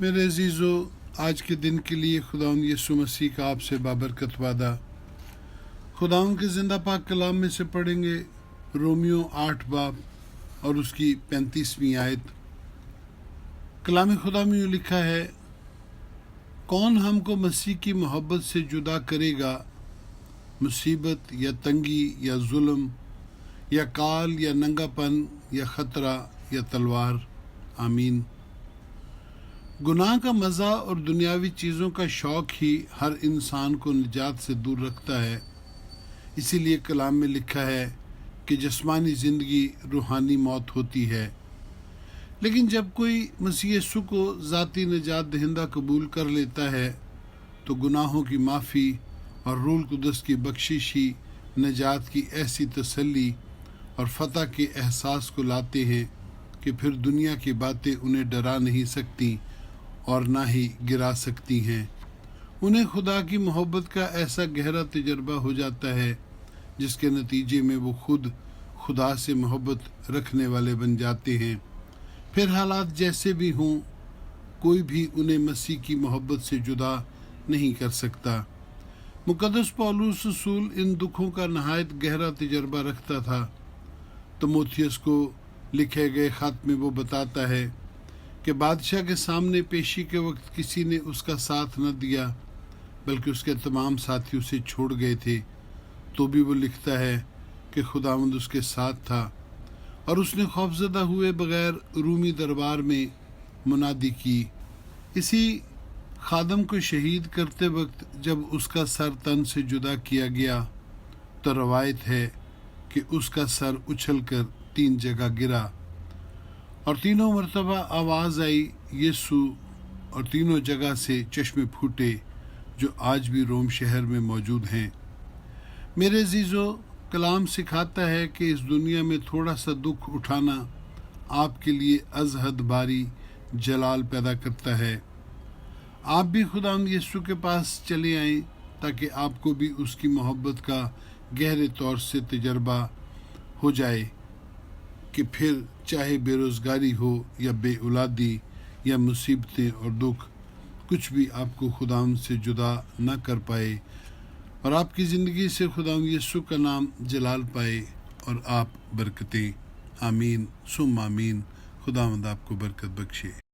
میرے عزیزو، آج کے دن کے لیے خداوند یسوع مسیح کا آپ سے بابرکت وعدہ خداوند کے زندہ پاک کلام میں سے پڑھیں گے۔ رومیو 8 باب اور اس کی 35ویں آیت۔ کلام خدا میں یوں لکھا ہے، کون ہم کو مسیح کی محبت سے جدا کرے گا؟ مصیبت یا تنگی یا ظلم یا کال یا ننگا پن یا خطرہ یا تلوار؟ آمین۔ گناہ کا مزہ اور دنیاوی چیزوں کا شوق ہی ہر انسان کو نجات سے دور رکھتا ہے۔ اسی لیے کلام میں لکھا ہے کہ جسمانی زندگی روحانی موت ہوتی ہے، لیکن جب کوئی مسیح یسوع کو ذاتی نجات دہندہ قبول کر لیتا ہے تو گناہوں کی معافی اور روح القدس کی بخشش ہی نجات کی ایسی تسلی اور فتح کے احساس کو لاتے ہیں کہ پھر دنیا کی باتیں انہیں ڈرا نہیں سکتی اور نہ ہی گرا سکتی ہیں۔ انہیں خدا کی محبت کا ایسا گہرا تجربہ ہو جاتا ہے جس کے نتیجے میں وہ خود خدا سے محبت رکھنے والے بن جاتے ہیں۔ پھر حالات جیسے بھی ہوں، کوئی بھی انہیں مسیح کی محبت سے جدا نہیں کر سکتا۔ مقدس پولس رسول ان دکھوں کا نہایت گہرا تجربہ رکھتا تھا۔ تموتھیوس کو لکھے گئے خط میں وہ بتاتا ہے کہ بادشاہ کے سامنے پیشی کے وقت کسی نے اس کا ساتھ نہ دیا بلکہ اس کے تمام ساتھی اسے چھوڑ گئے تھے، تو بھی وہ لکھتا ہے کہ خداوند اس کے ساتھ تھا اور اس نے خوفزدہ ہوئے بغیر رومی دربار میں منادی کی۔ اسی خادم کو شہید کرتے وقت جب اس کا سر تن سے جدا کیا گیا تو روایت ہے کہ اس کا سر اچھل کر 3 جگہ گرا اور تینوں مرتبہ آواز آئی یسوع، اور تینوں جگہ سے چشمے پھوٹے جو آج بھی روم شہر میں موجود ہیں۔ میرے عزیزو، کلام سکھاتا ہے کہ اس دنیا میں تھوڑا سا دکھ اٹھانا آپ کے لیے از حد باری جلال پیدا کرتا ہے۔ آپ بھی خداوند یسوع کے پاس چلے آئیں تاکہ آپ کو بھی اس کی محبت کا گہرے طور سے تجربہ ہو جائے کہ پھر چاہے بے روزگاری ہو یا بے اولادی یا مصیبتیں اور دکھ، کچھ بھی آپ کو خداوند سے جدا نہ کر پائے اور آپ کی زندگی سے خداوند یسوع کا نام جلال پائے اور آپ برکتیں۔ آمین ثم آمین۔ خداوند آپ کو برکت بخشے۔